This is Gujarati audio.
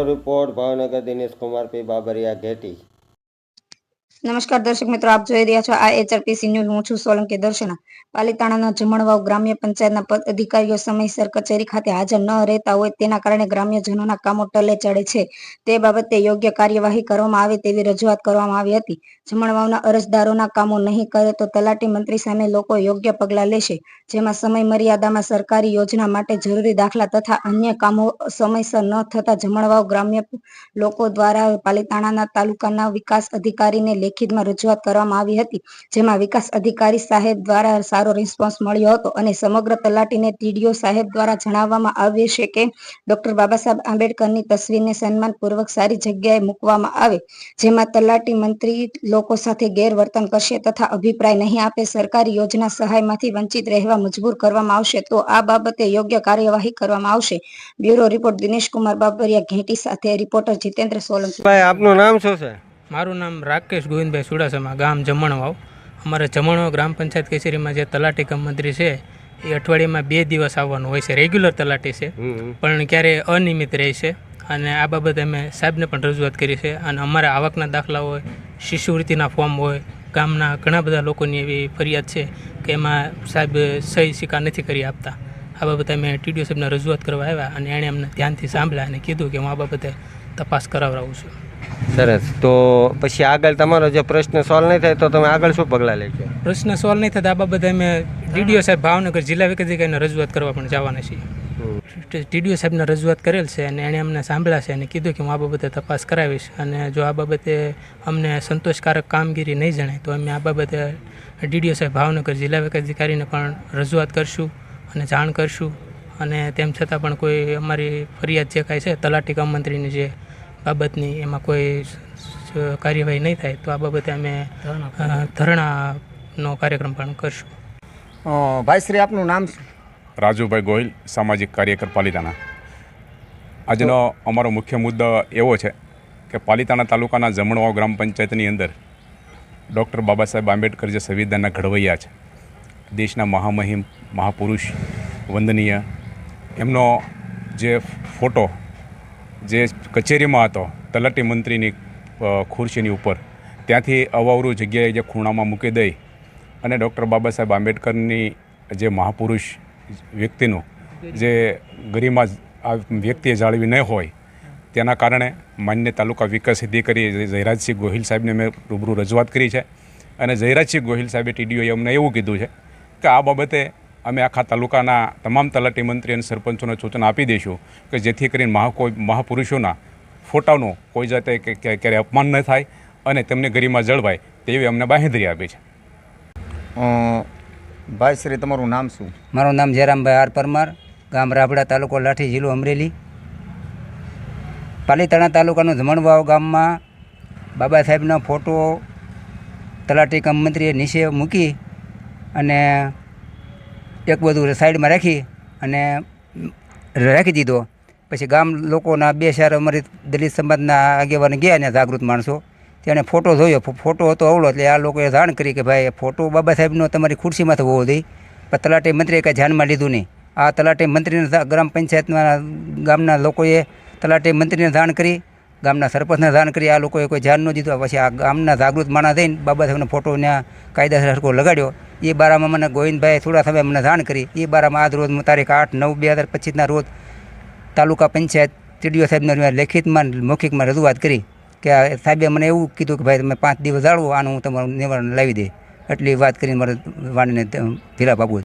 રિપોર્ટ ભાવનગર દિનેશ કુમાર પી બાબરિયા ઘેટી। નમસ્કાર દર્શક મિત્રો, આપ જોઈ રહ્યા છો આ HRPC ન્યૂઝ। હું છું સોલંકી દર્શના। પાલીતાણાના જમણવાવ ગ્રામ્ય પંચાયતના પદ અધિકારીઓ સમયસર કચેરી ખાતે હાજર ન રહેતા હોય તેના કારણે ગ્રામ્યજનોના કામો ટલે ચડે છે। તે બાબતે યોગ્ય કાર્યવાહી કરવામાં આવે તેવી રજૂઆત કરવામાં આવી હતી। જમણવાવના અરજદારોના કામો નહીં કરે તો તલાટી મંત્રી સામે લોકો યોગ્ય પગલાં લેશે, જેમાં સમય મર્યાદામાં સરકારી યોજના માટે જરૂરી દાખલા તથા અન્ય કામો સમયસર ન થતા જમણવાવ ગ્રામ્ય લોકો દ્વારા પાલીતાણા તાલુકાના વિકાસ અધિકારીને લેખિતમાં રજૂઆત કરવામાં આવી હતી, જેમાં વિકાસ અધિકારી સાહેબ દ્વારા સારો રિસ્પોન્સ મળ્યો હતો અને સમગ્ર તલાટીને TDO સાહેબ દ્વારા જણાવવામાં આવ્યું છે કે ડોક્ટર બાબા સાહેબ આંબેડકરની તસવીરને સન્માનપૂર્વક સારી જગ્યાએ મૂકવામાં આવે, જેમાં તલાટી મંત્રી લોકો સાથે ગેરવર્તન કરશે તથા અભિપ્રાય નહીં આપે સરકારી યોજના સહાયમાંથી વંચિત રહેવા મજબૂર કરવામાં આવશે તો આ બાબતે યોગ્ય કાર્યવાહી કરવામાં આવશે। બ્યુરો રિપોર્ટ દિનેશ કુમાર બાબરિયા ઘેટી સાથે રિપોર્ટર જીતેન્દ્ર સોલંકી। ભાઈ આપનું નામ શું છે? મારું નામ રાકેશ ગોવિંદભાઈ સુડાસમા, ગામ જમણવાવ। અમારે જમણવાવ ગ્રામ પંચાયત કચેરીમાં જે તલાટી કમ મંત્રી છે એ અઠવાડિયામાં 2 દિવસ આવવાનું હોય છે। રેગ્યુલર તલાટી છે પણ ક્યારે અનિયમિત રહે છે અને આ બાબતે અમે સાહેબને પણ રજૂઆત કરી છે અને અમારા આવકના દાખલા હોય, શિષ્યવૃત્તિના ફોર્મ હોય, ગામના ઘણા બધા લોકોની એવી ફરિયાદ છે કે એમાં સાહેબ સહી સિક્કા નથી કરી આપતા। આ બાબતે અમે TDO સાહેબને રજૂઆત કરવા આવ્યા અને એણે અમને ધ્યાનથી સાંભળ્યા અને કીધું કે હું આ બાબતે તપાસ કરાવડાવું છું। સરસ, તો પછી આગળ તમારો જે પ્રશ્ન સોલ્વ નહીં થાય તો તમે આગળ શું પગલાં લેશો? પ્રશ્ન સોલ્વ નહીં થતા આ બાબતે અમે TDO સાહેબ ભાવનગર જિલ્લા વિકાસ અધિકારીને રજૂઆત કરવા પણ જવાના છીએ। TDO સાહેબને રજૂઆત કરેલ છે અને એણે અમને સાંભળ્યા છે અને કીધું કે હું આ બાબતે તપાસ કરાવીશ અને જો આ બાબતે અમને સંતોષકારક કામગીરી નહીં જણાય તો અમે આ બાબતે TDO સાહેબ ભાવનગર જિલ્લા વિકાસ અધિકારીને પણ રજૂઆત કરશું અને જાણ કરશું અને તેમ છતાં પણ કોઈ અમારી ફરિયાદ જે કાંઈ છે તલાટી કમ મંત્રીની જે બાબતની એમાં કોઈ કાર્યવાહી નહીં થાય તો આ બાબતે અમે ધરણાનો કાર્યક્રમ પણ કરશું। ભાઈ શ્રી, આપનું નામ? રાજુભાઈ ગોહિલ, સામાજિક કાર્યકર, પાલીતાણા। આજનો અમારો મુખ્ય મુદ્દો એવો છે કે પાલીતાણા તાલુકાના જમણવાવ ગ્રામ પંચાયતની અંદર ડૉક્ટર બાબા સાહેબ આંબેડકર જે સંવિધાનના ઘડવૈયા છે, દેશના મહામહિમ મહાપુરુષ વંદનીય, એમનો જે ફોટો જે કચેરીમાં હતો તલાટી મંત્રીની ખુરશીની ઉપર, ત્યાંથી અવાવરું જગ્યાએ જે ખૂણામાં મૂકી દઈ અને ડૉક્ટર બાબા સાહેબ આંબેડકરની જે મહાપુરુષ વ્યક્તિનું જે ગરિમા આ વ્યક્તિએ જાળવી ન હોય તેના કારણે માન્ય તાલુકા વિકાસ અધિકારી જયરાજસિંહ ગોહિલ સાહેબને મેં રૂબરૂ રજૂઆત કરી છે અને જયરાજસિંહ ગોહિલ સાહેબે TDOએ અમને એવું કીધું છે કે આ બાબતે અમે આખા તાલુકાના તમામ તલાટી મંત્રી અને સરપંચોને સૂચના આપી દઈશું કે જેથી કરીને મહાપુરુષોના ફોટાનું કોઈ જાતે ક્યારે અપમાન ન થાય અને તેમને ગરિમા જળવાય તેવી અમને બાંહેધરી આપી છે। ભાઈ શ્રી, તમારું નામ શું? મારું નામ જયરામભાઈ આર પરમાર, ગામ રાબડા, તાલુકો લાઠી, જિલ્લો અમરેલી। પાલીતાણા તાલુકાનું જમણવાવ ગામમાં બાબા સાહેબનો ફોટો તલાટી કમ મંત્રીએ નીચે મૂકી અને એક બધું સાઈડમાં રાખી અને રાખી દીધો। પછી ગામ લોકોના 2-4 અમારી દલિત સમાજના આગેવાન ગયા ને જાગૃત માણસો, તેને ફોટો જોયો, ફોટો હતો અવળો, એટલે આ લોકોએ જાણ કરી કે ભાઈ ફોટો બાબા સાહેબનો તમારી ખુરશીમાં હોવો જોઈએ, પણ તલાટી મંત્રીએ કાંઈ ધ્યાનમાં લીધું નહીં। આ તલાટી મંત્રીને ગ્રામ પંચાયતના ગામના લોકોએ તલાટી મંત્રીને જાણ કરી, ગામના સરપંચને જાણ કરી, આ લોકોએ કોઈ ધ્યાન ન દીધું। પછી આ ગામના જાગૃત માણસ થઈને બાબા સાહેબનો ફોટો ત્યાં કાયદાસર હરખો લગાડ્યો। એ બારામાં મને ગોવિંદભાઈ થોડા સમય મને જાણ કરી। એ બારામાં આજ રોજ તારીખ 8/9/2025ના રોજ તાલુકા પંચાયત TDO સાહેબને લેખિતમાં મૌખિકમાં રજૂઆત કરી કે સાહેબે મને એવું કીધું કે ભાઈ તમે 5 દિવસ જાળવો, આનું હું તમારું નિવારણ લાવી દે, એટલી વાત કરીને મારે વાણીને વિરામ આપું।